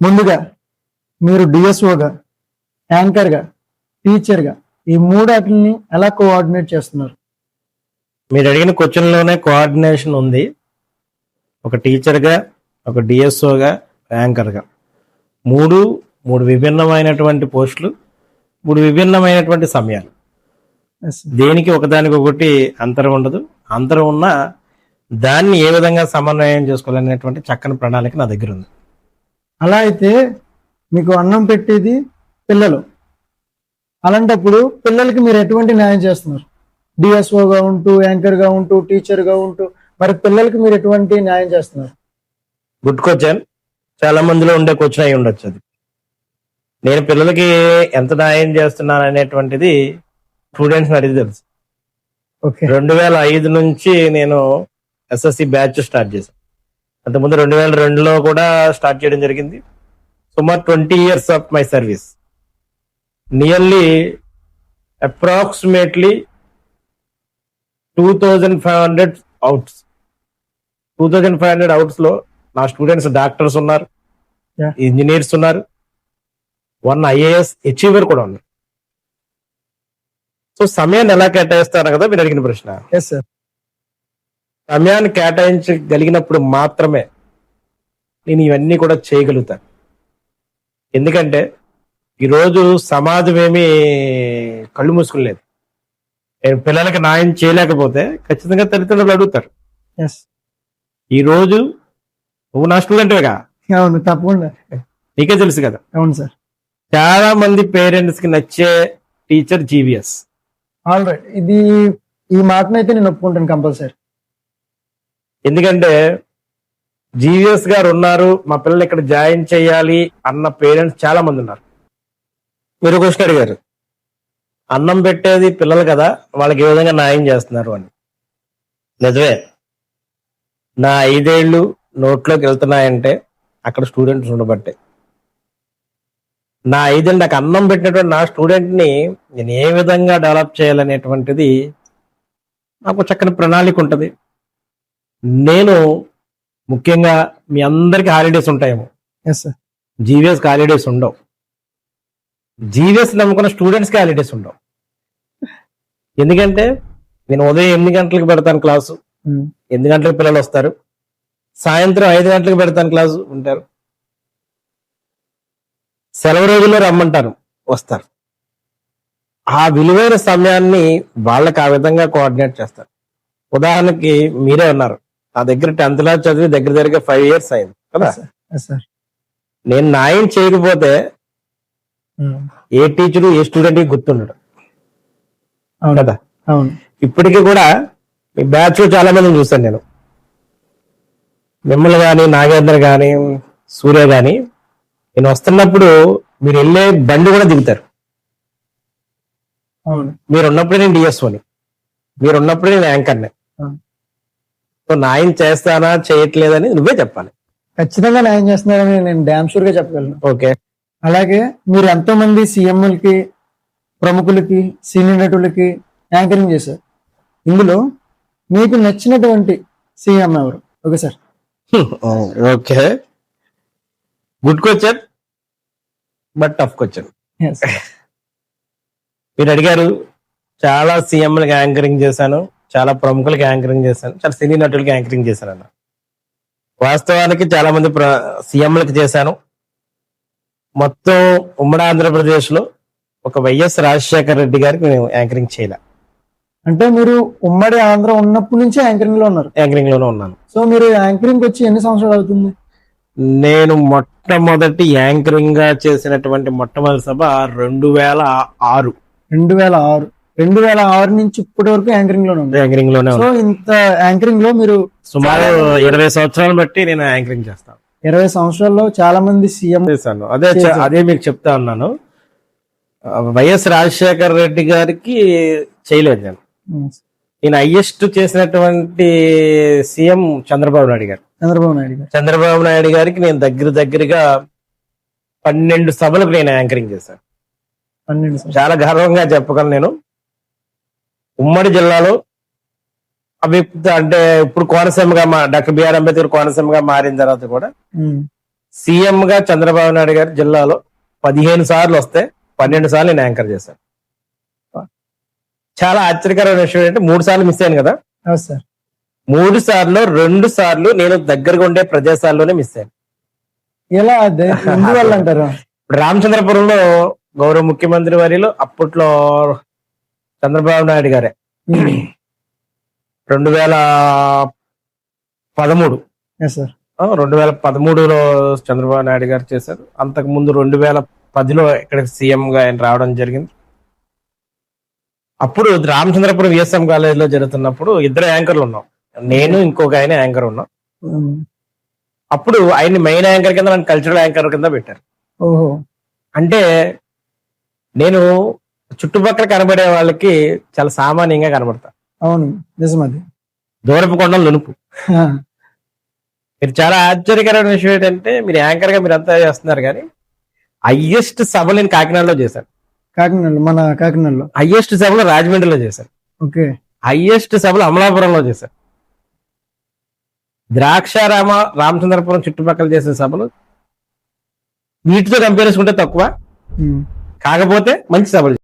ముందుగా మీరు డిఎస్ఓగా, యాంకర్గా, టీచర్గా ఈ మూడాటిని ఎలా కోఆర్డినేట్ చేస్తున్నారు? మీరు అడిగిన క్వశ్చన్లోనే కోఆర్డినేషన్ ఉంది. ఒక టీచర్గా, ఒక డిఎస్ఓగా, యాంకర్గా మూడు విభిన్నమైనటువంటి పోస్టులు, మూడు విభిన్నమైనటువంటి సమయాలు. దేనికి ఒకదానికొకటి అంతరం ఉండదు. అంతరం ఉన్నా దాన్ని ఏ విధంగా సమన్వయం చేసుకోవాలనేటువంటి చక్కని ప్రణాళిక నా దగ్గర ఉంది. అలా అయితే మీకు అన్నం పెట్టేది పిల్లలు. అలాంటప్పుడు పిల్లలకి మీరు ఎటువంటి న్యాయం చేస్తున్నారు? డిఎస్ఓగా ఉంటూ, యాంకర్గా ఉంటూ, టీచర్గా ఉంటూ మరి పిల్లలకి మీరు ఎటువంటి న్యాయం చేస్తున్నారు? Good question. చాలా మందిలో ఉండే క్వశ్చన్ అయి ఉండొచ్చు అది. నేను పిల్లలకి ఎంత న్యాయం చేస్తున్నాను అనేటువంటిది స్టూడెంట్స్ అడిగి తెలుసు. 2005 నుంచి నేను ఎస్ఎస్సి బ్యాచ్ స్టార్ట్ చేశాను. అంతకుముందు 2002లో కూడా స్టార్ట్ చేయడం జరిగింది. సుమారు 20 years of my service. Nearly approximately 2500 outs. 2500 outs లో నా స్టూడెంట్స్ డాక్టర్స్ ఉన్నారు, ఇంజనీర్స్ ఉన్నారు, 1 IAS అచీవర్ కూడా ఉన్నారు. సో సమయాన్ని ఎలా కేటాయిస్తారు కదా మీరు అడిగిన ప్రశ్న. సమయాన్ని కేటాయించగలిగినప్పుడు మాత్రమే నేను ఇవన్నీ కూడా చేయగలుగుతాను. ఎందుకంటే ఈరోజు సమాజం ఏమీ కళ్ళు మూసుకులేదు. నేను పిల్లలకి న్యాయం చేయలేకపోతే ఖచ్చితంగా తల్లిదండ్రులు అడుగుతారు. ఈరోజు నువ్వు నా స్టూడెంట్గా. అవును, తప్పకుండా. నీకే తెలుసు కదా. అవును సార్. చాలా మంది పేరెంట్స్ కి నచ్చే టీచర్ జీవీఎస్. ఆల్ రైట్, ఈ మాటనైతే నేను ఒప్పుకుంటాను కంపల్సరీ. ఎందుకంటే జీవీఎస్ గారు ఉన్నారు, మా పిల్లలు ఇక్కడ జాయిన్ చేయాలి అన్న పేరెంట్స్ చాలా మంది ఉన్నారు. మీరు క్వశ్చన్ అడిగారు, అన్నం పెట్టేది పిల్లలు కదా, వాళ్ళకి ఏ విధంగా న్యాయం చేస్తున్నారు అని. నిజమే, నా 5 ఏళ్ళు నోట్లోకి వెళ్తున్నాయంటే అక్కడ స్టూడెంట్స్ ఉండబట్టే. నా 5 ఏళ్ళు నాకు అన్నం పెట్టినటువంటి నా స్టూడెంట్ ని నేను ఏ విధంగా డెవలప్ చేయాలనేటువంటిది నాకు చక్కని ప్రణాళిక ఉంటుంది. నేను ముఖ్యంగా మీ అందరికి హాలిడేస్ ఉంటాయేమో, జీవీఎస్కి హాలిడేస్ ఉండవు. జీవీఎస్ నమ్ముకున్న స్టూడెంట్స్కి హాలిడేస్ ఉండవు. ఎందుకంటే నేను ఉదయం 8 గంటలకు పెడతాను క్లాసు, 8 గంటలకు పిల్లలు వస్తారు. సాయంత్రం 5 గంటలకు పెడతాను క్లాసు, ఉంటారు. సెలవు రోజుల్లో రమ్మంటారు, వస్తారు. ఆ విలువైన సమయాన్ని వాళ్ళకి ఆ విధంగా కోఆర్డినేట్ చేస్తారు. ఉదాహరణకి మీరే ఉన్నారు, నా దగ్గర 10th క్లాస్ చదివి దగ్గర 5 years అయింది కదా. నేను న్యాయం చేయకపోతే ఏ టీచరు ఏ స్టూడెంట్ గుర్తుండడు కదా. ఇప్పటికీ కూడా మీ బ్యాచ్ లో చాలా మందిని చూస్తాను నేను. మిమ్మల్ని కానీ, నాగేంద్ర కానీ, సూర్య కానీ, నేను వస్తున్నప్పుడు మీరు వెళ్ళే బండి కూడా దిగుతారు. మీరున్నప్పుడే నేను డిఎస్ఓని, మీరున్నప్పుడే నేను యాంకర్ని. సో న్యాయం చేస్తానా చేయట్లేదని నువ్వే చెప్పాలి. ఖచ్చితంగా న్యాయం చేస్తున్నారని నేను డామ్ షూర్ గా చెప్పగలను. ఓకే. అలాగే మీరు ఎంతో మంది సీఎంలకి, ప్రముఖులకి, సీనియర్ నటులకి యాంకరింగ్ చేశారు. ఇందులో మీకు నచ్చినటువంటి సీఎం ఎవరు? Okay sir. Okay, good question but tough question. మీరు అడిగారు, చాలా సీఎంలకు యాంకరింగ్ చేశాను, చాలా ప్రముఖులకి యాంకరింగ్ చేశాను, చాలా సినీ నటులకి యాంకరింగ్ చేశాను అన్న. వాస్తవానికి చాలా మంది సీఎంలకు చేశాను. మొత్తం ఉమ్మడి ఆంధ్రప్రదేశ్ లో ఒక వైఎస్ రాజశేఖర రెడ్డి గారికి నేను యాంకరింగ్ చేయలే. అంటే మీరు ఉమ్మడి ఆంధ్ర ఉన్నప్పటి నుంచి యాంకరింగ్ లో ఉన్నారు? యాంకరింగ్ లోనే ఉన్నాను. సో మీరు యాంకరింగ్ వచ్చి ఎన్ని సంవత్సరాలు అవుతుంది? నేను మొట్టమొదటి యాంకరింగ్ గా చేసినటువంటి మొట్టమొదటి సభ 2006. 2006 నుంచి ఇప్పటి వరకు యాంకరింగ్ లోనే. సో ఇంత యాంకరింగ్ లో మీరు సుమారు 20 సంవత్సరాలు బట్టి నేను యాంకరింగ్ చేస్తాను. 20 సంవత్సరాల్లో చాలా మంది సీఎం చేశాను. అదే మీకు చెప్తా ఉన్నాను. వైఎస్ రాజశేఖర రెడ్డి గారికి చేయలేదు నేను. నేను హైయెస్ట్ చేసినటువంటి సీఎం చంద్రబాబు నాయుడు గారు. చంద్రబాబు నాయుడు గారికి నేను దగ్గరగా 12 సభలకు నేను యాంకరింగ్ చేశాను. చాలా గర్వంగా చెప్పగలను. నేను ఉమ్మడి జిల్లాలో అవి అంటే ఇప్పుడు కోనసీమగా డాక్టర్ బిఆర్ అంబేద్కర్ కోనసీమగా మారిన తర్వాత కూడా సీఎం గా చంద్రబాబు నాయుడు గారు జిల్లాలో 15 సార్లు వస్తే 12 సార్లు నేను యాంకర్ చేశాను. చాలా ఆశ్చర్యకరమైన విషయం ఏంటంటే 3 సార్లు మిస్ అయ్యాను కదా, అవును సార్. 3 సార్లు 2 సార్లు నేను దగ్గరగా ఉండే ప్రదేశాల్లోనే మిస్ అయ్యాను. ఎలా ఎందువల్ల అంటారు? ఇప్పుడు రామచంద్రపురంలో గౌరవ ముఖ్యమంత్రి వర్యులు అప్పట్లో చంద్రబాబు నాయుడు గారే 2013 ఎస్ సార్. 2013లో చంద్రబాబు నాయుడు గారు చేశారు. అంతకు ముందు 2010లో ఇక్కడ సీఎం గా ఆయన రావడం జరిగింది. అప్పుడు రామచంద్రపురం విఎస్ఎం కాలేజ్ లో జరుగుతున్నప్పుడు 2 యాంకర్లు ఉన్నాం, నేను ఇంకొక ఆయన యాంకర్ ఉన్నాం. అప్పుడు ఆయన మెయిన్ యాంకర్ కింద నన్ను కల్చరల్ యాంకర్ కింద పెట్టారు. ఓహో. అంటే నేను చుట్టుపక్కల కనబడే వాళ్ళకి చాలా సామాన్యంగా కనబడతా. అవును, నిజమది. దూరపు కొండలు నునుపు. మీరు చాలా ఆశ్చర్యకరమైన విషయం ఏంటంటే మీరు యాంకర్ గా మీరు అంతా చేస్తున్నారు కానీ హైయెస్ట్ సభ నేను కాకినాడలో చేశాను. కాకినాడలో, మన కాకినాడలో. హైయెస్ట్ సభలో రాజమండ్రిలో చేశాను. ఓకే. హైయెస్ట్ సభలు అమలాపురంలో చేశారు. ద్రాక్షారామ రామచంద్రపురం చుట్టుపక్కల చేసే సభలు వీటితో కంపేర్ చేసుకుంటే తక్కువ, కాకపోతే మంచి సభలు.